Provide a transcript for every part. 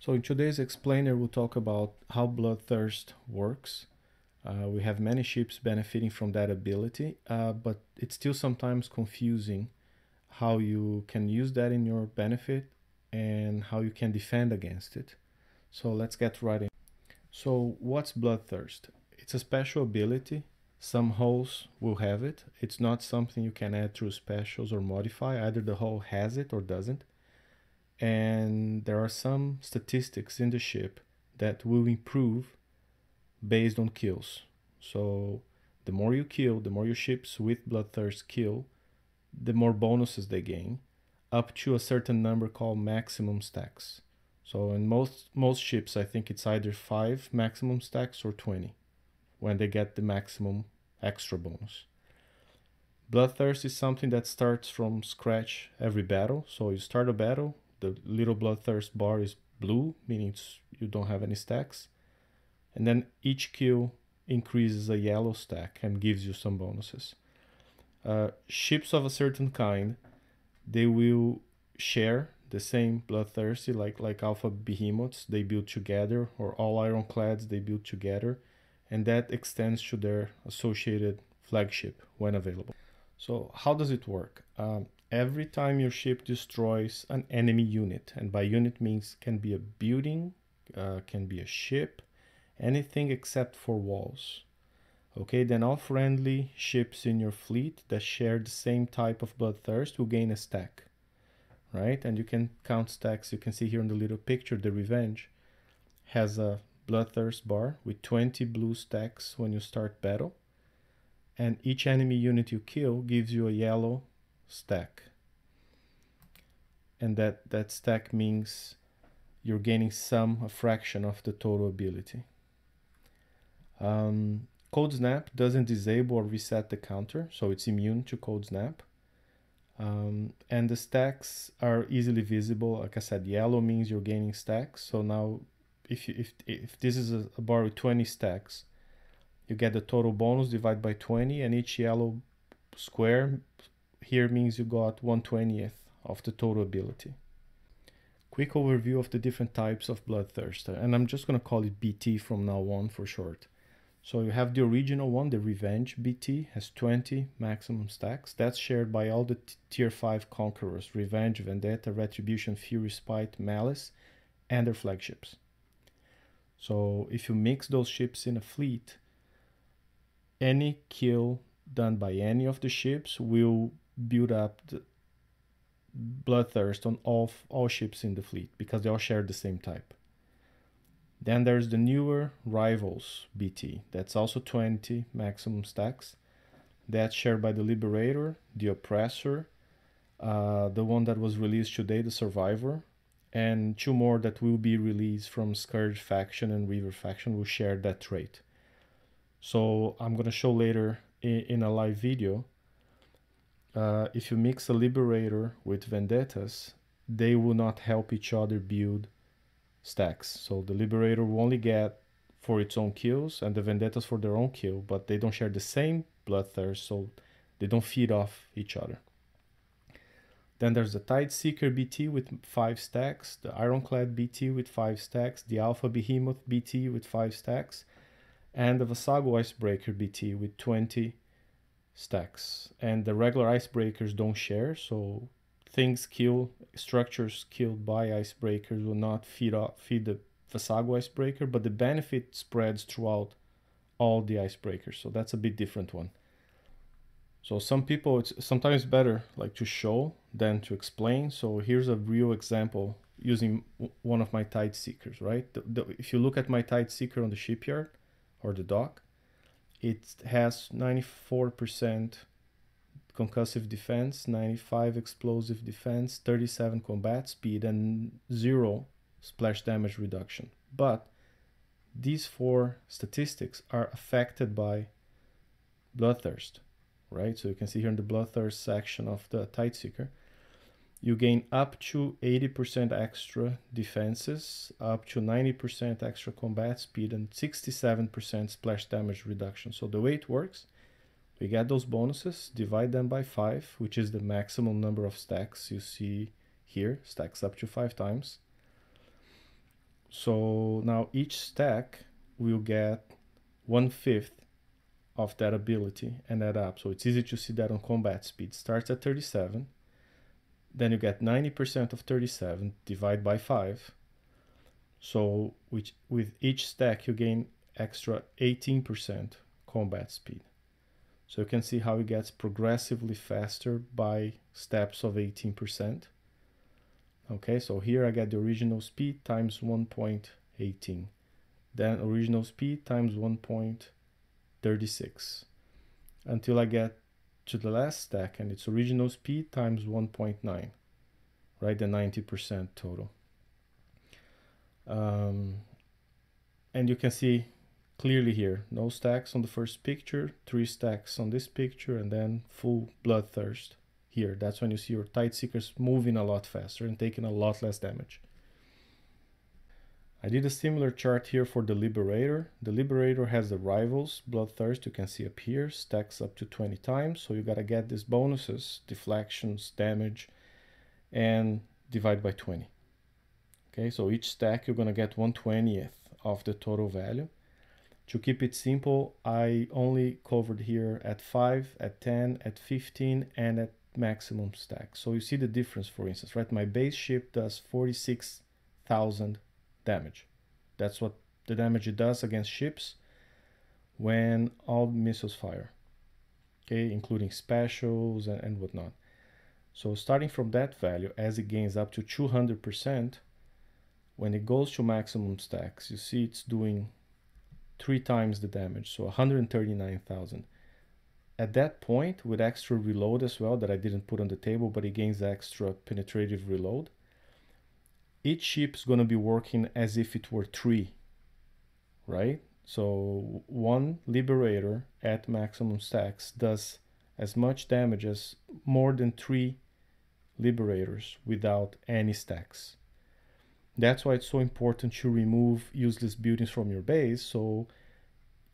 So in today's explainer, we'll talk about how Bloodthirst works. We have many ships benefiting from that ability, but it's still sometimes confusing how you can use that in your benefit and how you can defend against it. So let's get right in. So what's Bloodthirst? It's a special ability. Some hulls will have it. It's not something you can add through specials or modify. Either the hull has it or doesn't. And there are some statistics in the ship that will improve based on kills. So the more you kill, the more your ships with Bloodthirst kill, the more bonuses they gain, up to a certain number called maximum stacks. So in most ships, I think it's either 5 maximum stacks or 20 when they get the maximum extra bonus. Bloodthirst is something that starts from scratch every battle. So you start a battle, the little Bloodthirst bar is blue, meaning you don't have any stacks. And then each kill increases a yellow stack and gives you some bonuses. Ships of a certain kind, they will share the same Bloodthirsty, like Alpha Behemoths, they build together, or all Ironclads, they build together, and that extends to their associated flagship when available. So how does it work? Every time your ship destroys an enemy unit, and by unit means can be a building, can be a ship, anything except for walls. Okay, then all friendly ships in your fleet that share the same type of Bloodthirst will gain a stack, right? And you can count stacks. You can see here in the little picture, the Revenge has a Bloodthirst bar with 20 blue stacks when you start battle. And each enemy unit you kill gives you a yellow stack. And that stack means you're gaining a fraction of the total ability. Cold Snap doesn't disable or reset the counter, so it's immune to Cold Snap. And the stacks are easily visible. Like I said, yellow means you're gaining stacks. So now if this is a bar with 20 stacks, you get the total bonus divided by 20, and each yellow square here means you got 1/20th of the total ability. Quick overview of the different types of Bloodthirst, and I'm just going to call it BT from now on for short. So you have the original one, the Revenge BT, has 20 maximum stacks. That's shared by all the tier 5 conquerors, Revenge, Vendetta, Retribution, Fury, Spite, Malice, and their flagships. So if you mix those ships in a fleet, any kill done by any of the ships will build up the Bloodthirst on all ships in the fleet because they all share the same type. Then there's the newer Rivals BT. That's also 20 maximum stacks. That's shared by the Liberator, the Oppressor, the one that was released today, the Survivor, and 2 more that will be released from Scourge faction and Reaver faction will share that trait. So I'm going to show later in a live video, if you mix a Liberator with Vendettas, they will not help each other build stacks. So the Liberator will only get for its own kills and the Vendettas for their own kill, but they don't share the same Bloodthirst, so they don't feed off each other. Then there's the Tideseeker BT with 5 stacks, the Ironclad BT with 5 stacks, the Alpha Behemoth BT with 5 stacks, and the Vasago Icebreaker BT with 20 stacks. And the regular Icebreakers don't share, so structures killed by Icebreakers will not feed the Vasago Icebreaker, but the benefit spreads throughout all the Icebreakers, so that's a bit different one. So some people, it's sometimes better like to show than to explain. So here's a real example using one of my Tideseekers, right? If you look at my Tideseeker on the shipyard or the dock, it has 94% concussive defense, 95 explosive defense, 37 combat speed, and 0 splash damage reduction. But these 4 statistics are affected by Bloodthirst, right? So you can see here in the Bloodthirst section of the Tideseeker, you gain up to 80% extra defenses, up to 90% extra combat speed, and 67% splash damage reduction. So the way it works, we get those bonuses, divide them by 5, which is the maximum number of stacks you see here, stacks up to 5 times. So now each stack will get 1/5 of that ability and add up. So it's easy to see that on combat speed. Starts at 37, then you get 90% of 37, divide by 5. So with each stack you gain extra 18% combat speed. So you can see how it gets progressively faster by steps of 18%. Okay, so here I get the original speed times 1.18. Then original speed times 1.36 until I get to the last stack and it's original speed times 1.9, right? The 90% total. And you can see clearly here, no stacks on the first picture, 3 stacks on this picture, and then full Bloodthirst here. That's when you see your Tideseekers moving a lot faster and taking a lot less damage. I did a similar chart here for the Liberator. The Liberator has the rivals, Bloodthirst, you can see up here, stacks up to 20 times. So you gotta get these bonuses, deflections, damage, and divide by 20. Okay, so each stack you're gonna get 1/20th of the total value. To keep it simple, I only covered here at 5, at 10, at 15, and at maximum stack. So you see the difference, for instance, right? My base ship does 46,000 damage. That's what the damage it does against ships when all missiles fire, okay, including specials and whatnot. So starting from that value, as it gains up to 200%, when it goes to maximum stacks, you see it's doing 3 times the damage, so 139,000. At that point, with extra reload as well, that I didn't put on the table, but it gains extra penetrative reload, each ship's going to be working as if it were 3, right? So one Liberator at maximum stacks does as much damage as more than 3 Liberators without any stacks. That's why it's so important to remove useless buildings from your base, so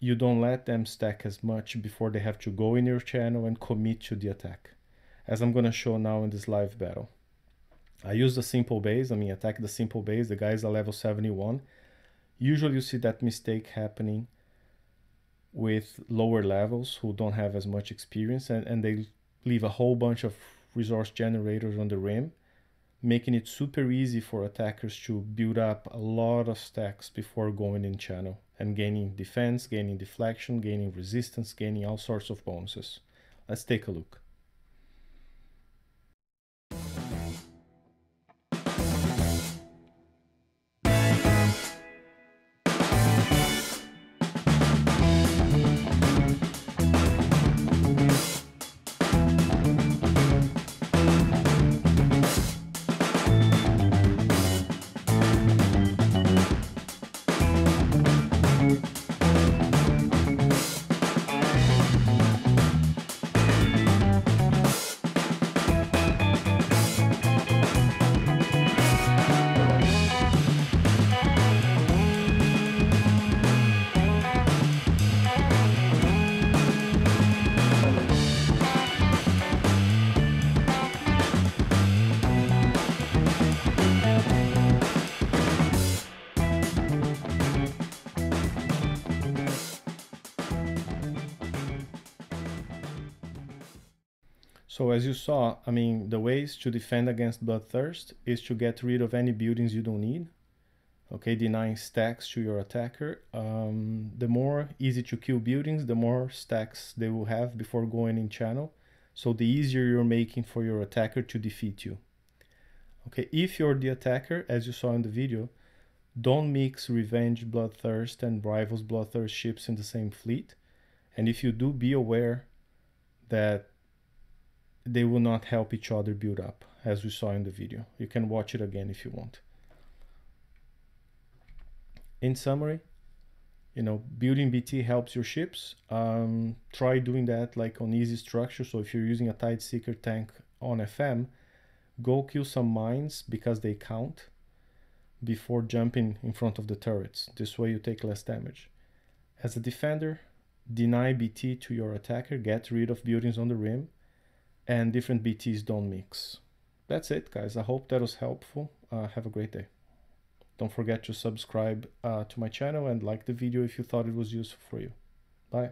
you don't let them stack as much before they have to go in your channel and commit to the attack, as I'm going to show now in this live battle. I use the simple base, attack the simple base, the guys are level 71. Usually you see that mistake happening with lower levels who don't have as much experience, and they leave a whole bunch of resource generators on the rim, making it super easy for attackers to build up a lot of stacks before going in channel and gaining defense, gaining deflection, gaining resistance, gaining all sorts of bonuses. Let's take a look. So as you saw, the ways to defend against Bloodthirst is to get rid of any buildings you don't need. Okay, denying stacks to your attacker. The more easy to kill buildings, the more stacks they will have before going in channel. So the easier you're making for your attacker to defeat you. Okay, if you're the attacker, as you saw in the video, don't mix Revenge Bloodthirst and Rivals Bloodthirst ships in the same fleet. And if you do, be aware that they will not help each other build up, as we saw in the video. You can watch it again if you want. In summary, building BT helps your ships. Try doing that like on easy structure. So if you're using a Tideseeker tank on FM, go kill some mines because they count before jumping in front of the turrets. This way you take less damage. As a defender, deny BT to your attacker, get rid of buildings on the rim, and different BTs don't mix. That's it, guys. I hope that was helpful. Have a great day. Don't forget to subscribe to my channel and like the video if you thought it was useful for you. Bye.